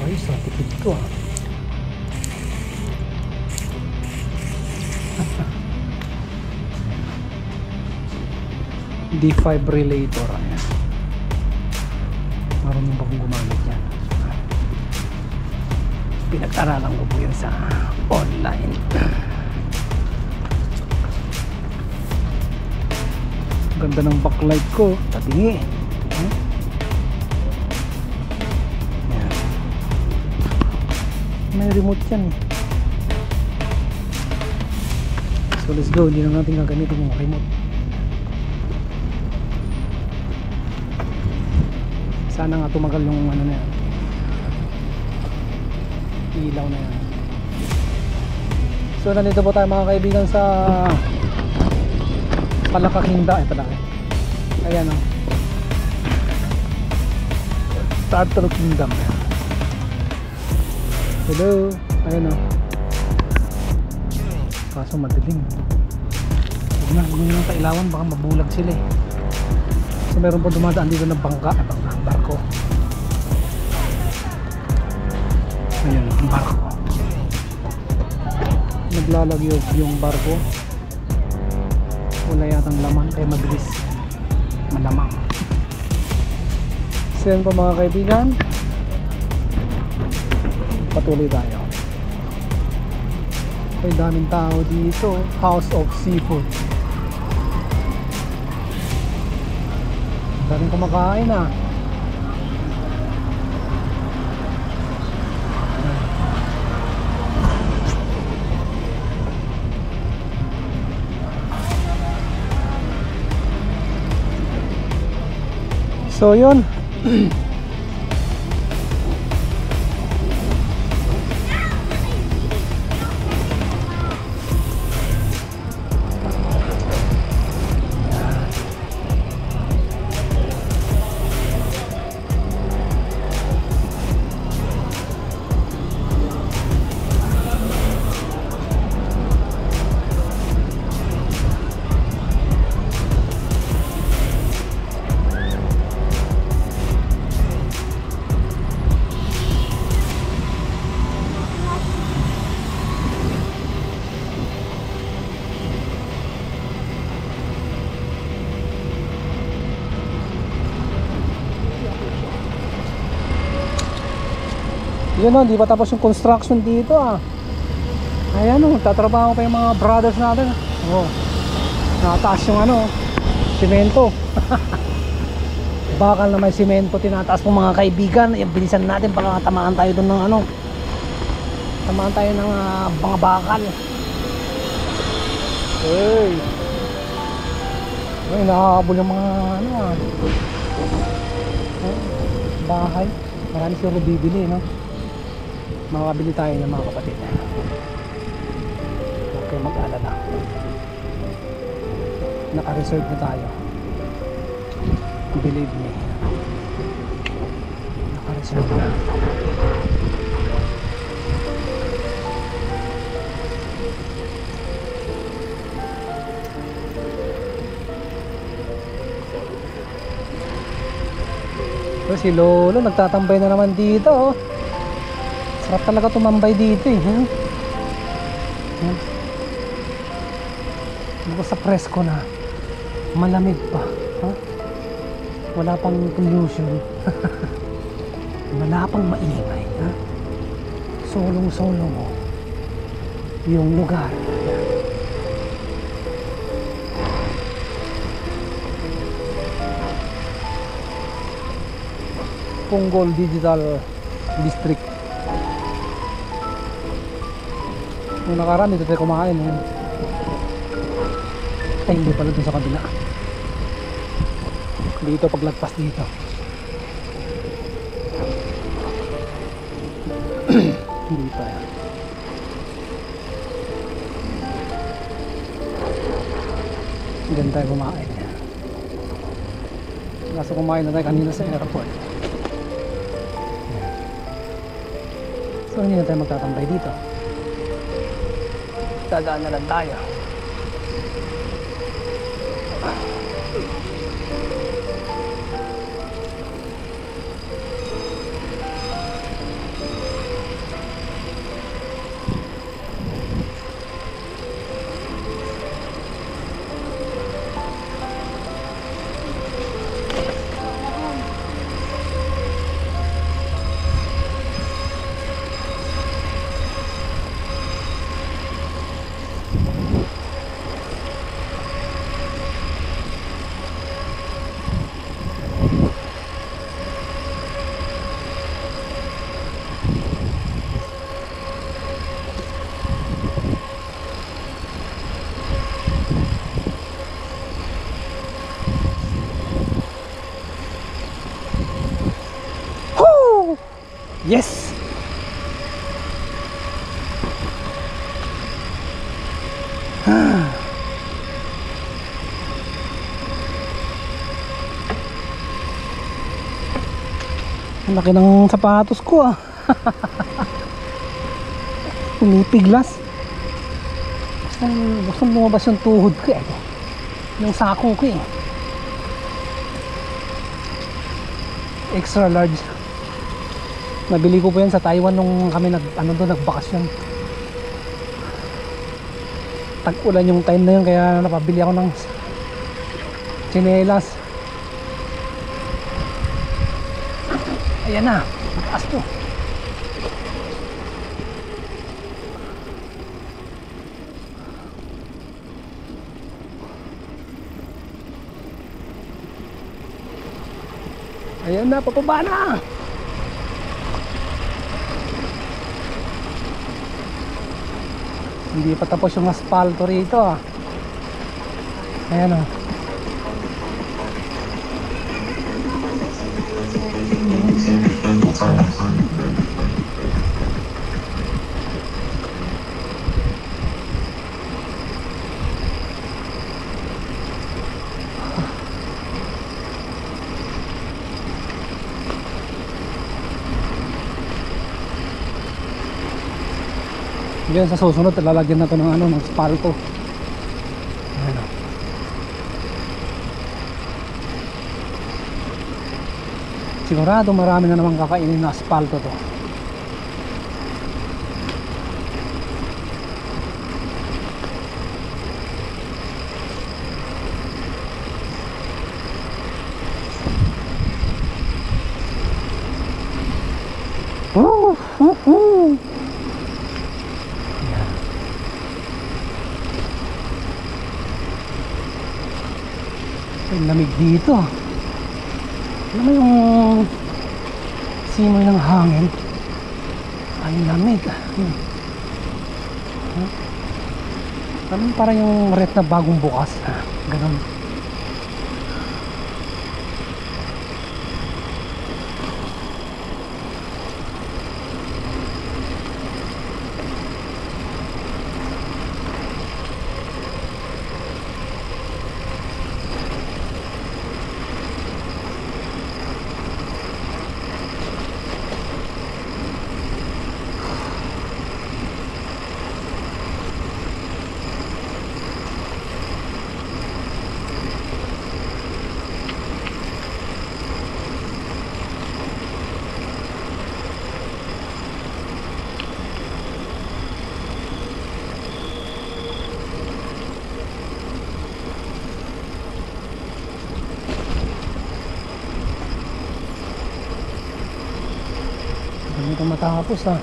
Ayos ah, tipid ko ah. Defibrillator. Ayan. Marunong ba kung gumamit yan? Pinag-aralan ko po yan sa online. Ganda ng backlight ko. Tatingi. Ayan. May remote yan. So let's go. Hindi na natin gagamitin yung remote. Sana nga tumagal yung ano na yan, ilaw na yan. So nandito po tayo mga kaibigan sa Palakakinda. Ito lang. Ayan o. Turtle Kingdom. Hello. Ayan o. Kaso madilim. Huwag na nang kailawan, baka mabulag sila eh. So meron po dumadaan dito ng bangka at barko. Ayan ang barko. Naglalagyo yung barko. Wala yatang laman kaya mabilis malamang. So yan po mga kaibigan, patuloy tayo. May daming tao dito. House of Seafood. Daming kumakain ah. So yun. Yun o, di pa tapos yung construction dito ah. Ayan o, tatrabaho pa yung mga brothers natin. Oh, nakataas yung ano, simento. Bakal na may simento tinataas po mga kaibigan. Bilisan natin, baka tamaan tayo dun ng ano, tamaan tayo ng mga bakal. Hey, ay, nakahabol yung mga ano ah, bahay. Marami siguro bibili, no? Makakabili tayo ng mga kapatid. Okay, mag-alala. Naka-reserve na tayo. Believe me. Naka-reserve na. So, si Lolo nagtatambay na naman dito oh. Sarap talaga tumambay dito eh. Bukas sa presko na, malamig pa. Wala pang pollution. Wala pang maingay. Solong-solo mo yung lugar. Punggol Digital District. Nung nakaraan dito tayo kumain eh. Ay hindi pala dun sa kabila. Dito paglagpas dito. Dito yan. Diyan tayo kumain. Kaso kumain na tayo kanina sa airport. So hindi na tayo magtatambay dito. Dadaan na lang tayo. Yes! Ang laki ng sapatos ko ah. Pumipiglas. Gusto lumabas yung tuhod ko eh. Yung sako ko eh. Extra large. Nabili ko po yan sa Taiwan nung kami nagbakasyon. Tag-ulan yung time na yun, kaya napabili ako ng tsinelas. Ayan na, mataas to. Ayan na, papaba na. Hindi pa tapos yung asfalto rito ah. Ayan o. Yan sa susunod lalagyan na to ng ng asfalto. Ayan o. Sigurado marami na naman kakainin na asfalto to. Ang lamig dito. Alam mo yung simoy ng hangin? Ay, lamig. Alam mo parang yung ref na bagong bukas. Ganun. Hindi ka matapos ha.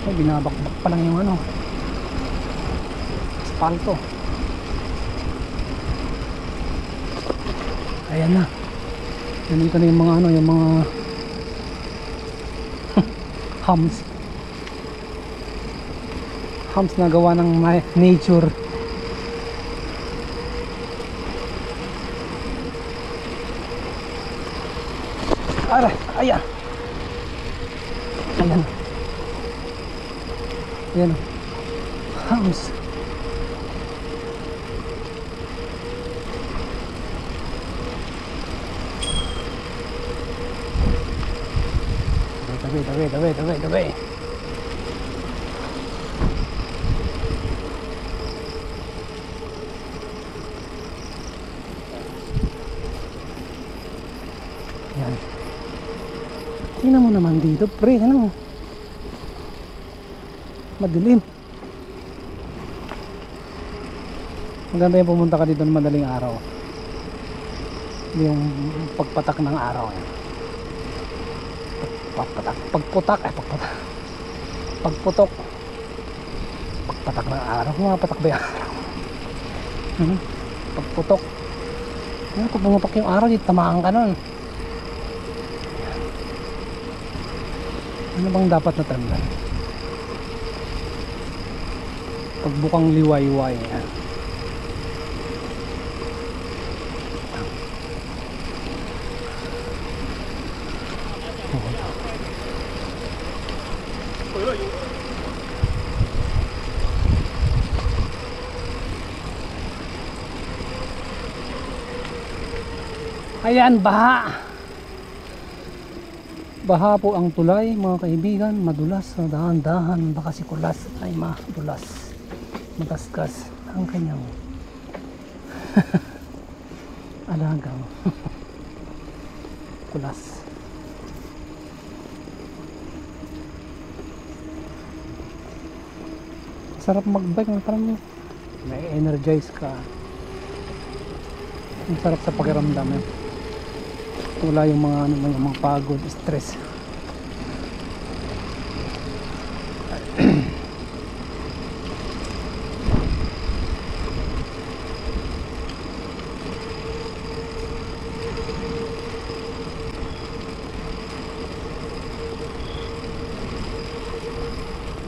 Ay, binabakbak pa lang yung asfalto. Ayan na. Ganito na yung mga yung mga humps na gawa ng nature. Aray, ayan. Ayan. Ayan. Humps. Tabi. Yan. Tingnan mo naman dito, pre, madilim. Maganda yung pumunta ka dito ng madaling araw. Yung pagpatak ng araw. Pagputok ng araw. Mapatak ba yung araw? Pagputok. Kung pumapak yung araw, dito tamaan ka nun. Ano bang dapat na tanda? pagbukang liwayway. Ayan, baha. Baha po ang tulay mga kaibigan, madulas, dahan-dahan, baka si Kulas ay madulas, magasgas ang kanyang alagang Kulas. Sarap magbike, parang may energize ka, ang sarap sa pakiramdam eh. Wala yung mga yung mga pagod, stress.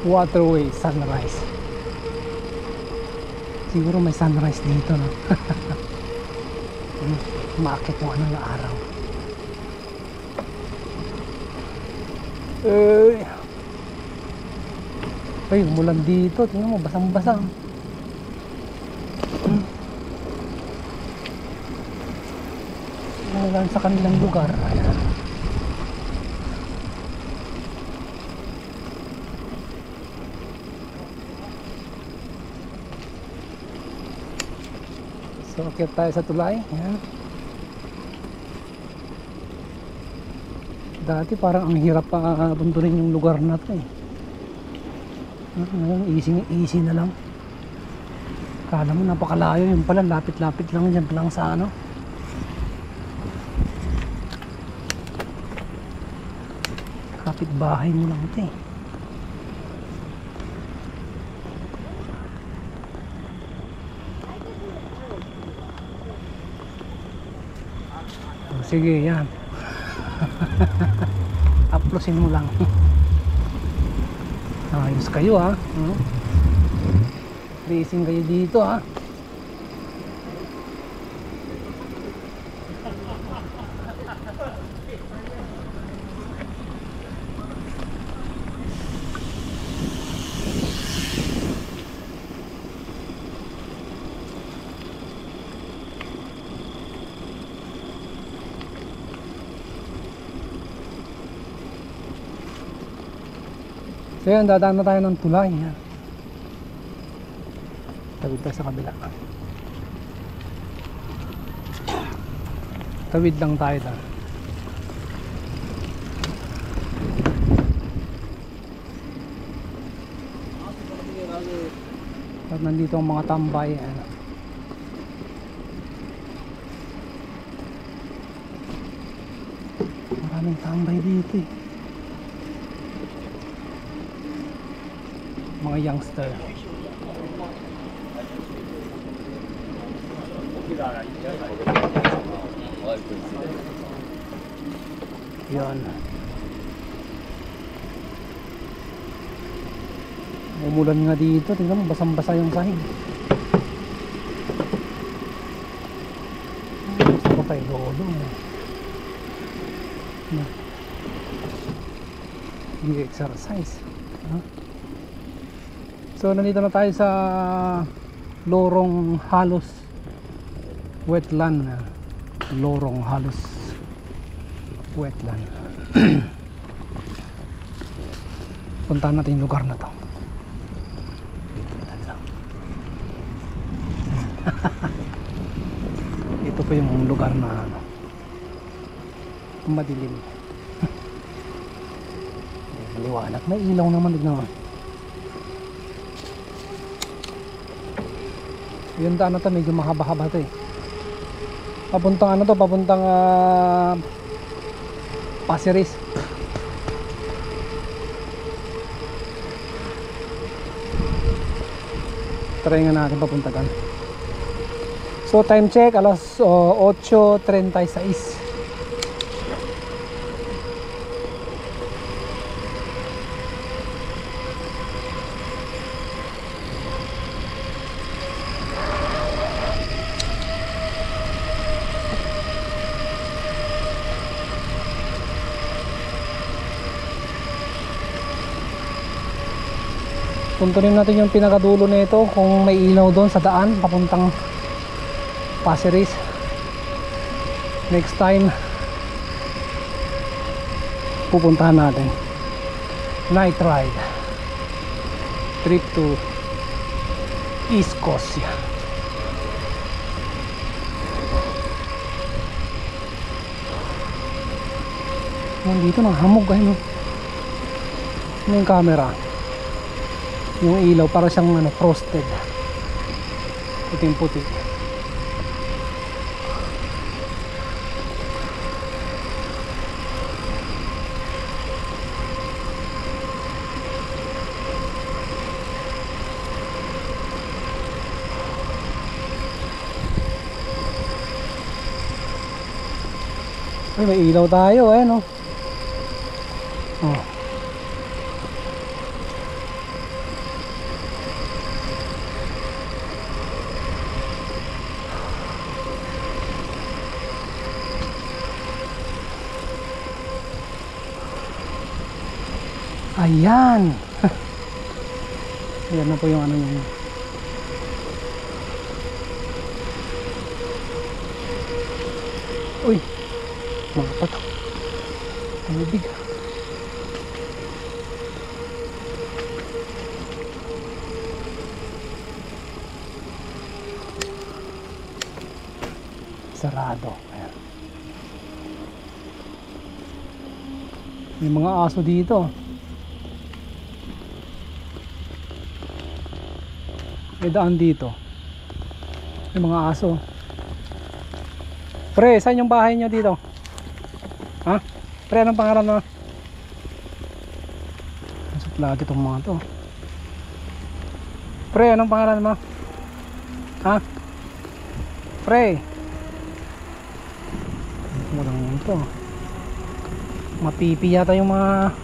Waterway sunrise. Siguro may sunrise dito, no? Maakit mo ano na araw. Ay, umulan dito. Tingnan mo, basang-basang. Umulan sa kanilang lugar. Ayan. So, akyat tayo sa tulay. Ayan. Dati parang ang hirap pa buntunin yung lugar na to eh. Ngayon easy na lang. Kala mo napakalayo, yun pala lapit-lapit lang dyan lang sa ano. Kapit bahay mo lang ito eh. Sige, yan. Uploasin mo lang. Ayos kayo ha. Racing kayo dito ha. So yan, dadaan na tayo ng tulay. Tawid tayo sa kabila. Tawid lang tayo doon. At nandito ang mga tambay. Maraming tambay dito eh. Mga youngster. Yan. Umulan nga dito. Tingnan mo, basang-basa yung sahig. Gusto ko tayo lolo. Hindi exercise. So nandito na tayo sa Lorong Halos Wetland. Lorong Halos Wetland. Puntahan natin yung lugar na to. Ito po yung lugar na ano, madilim. Maliwanag, may ilaw naman dito. Yung daan na to medyo mahaba-haba to eh. Papuntang ano to, papuntang Pasir Ris. Try nga natin papunta kan. So time check, alas 8:36. Tuntunin natin yung pinakadulo nito kung may ilaw doon sa daan papuntang Pasir Ris. Next time pupuntahan natin night ride trip to East Coast. Dito nakahamog ayun, yung camera, yung ilaw para siyang ano, frosted, puting puti. Ay, may ilaw tayo eh, no? Oh. Ayan. Ayan na po yung ano niya. Uy, mga pato. Tubig. Sarado. Ayan. May mga aso dito. May daan dito. May mga aso. Pre, saan yung bahay nyo dito? Ha? Pre, anong pangalan mo? Masuk lagi itong mga to. Pre, anong pangalan mo? Ha? Pre. Walang ito. Mapipi yata yung mga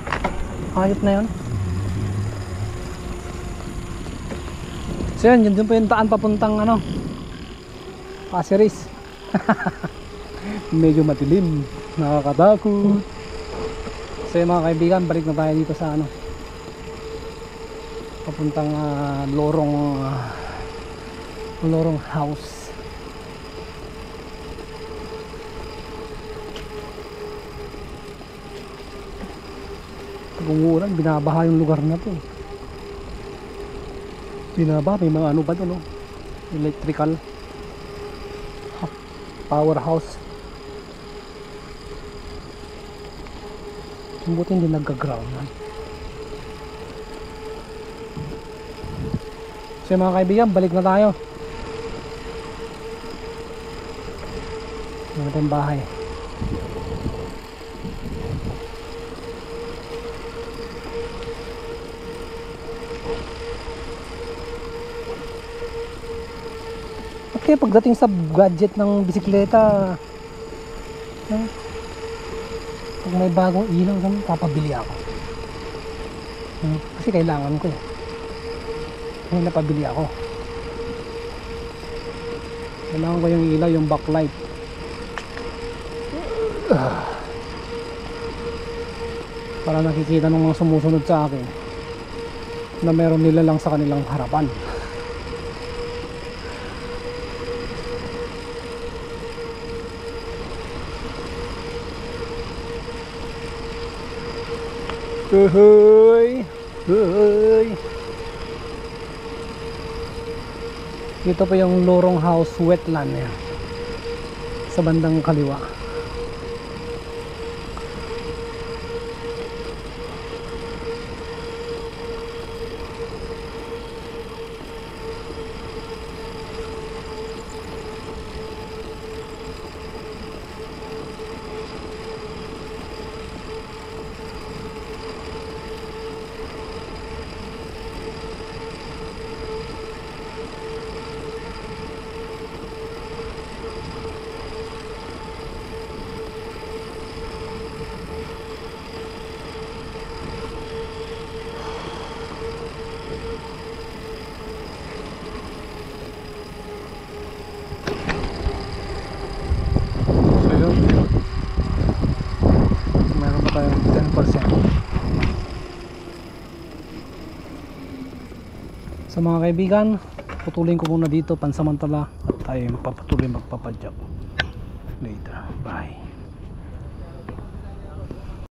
hayop na yan. So yan, yun po yung daan papuntang ano, Pasir Ris. Medyo matilim, nakakatakot. So yung mga kaibigan, balik na tayo dito sa ano, papuntang Lorong House. Pag umuulan, binabaha yung lugar na to. Binaba, may mga ano ba doon, no? Electrical powerhouse. Buti hindi nagka-ground man. So mga kaibigan, balik na tayo. Ito yung bahay. Okay, pagdating sa gadget ng bisikleta, pag may bagong ilaw, papabili ako. Kasi kailangan ko eh. Kaya napabili ako. Kailangan ko yung ilaw, yung backlight. Para nakikita ng mga sumusunod sa akin na meron nila lang sa kanilang harapan. Hoy! Hoy! Dito pa yung Lorong House wetland yan, sa bandang kaliwa. So mga kaibigan, putulin ko muna dito pansamantala at tayo magpapatuloy magpapadyak later. Bye.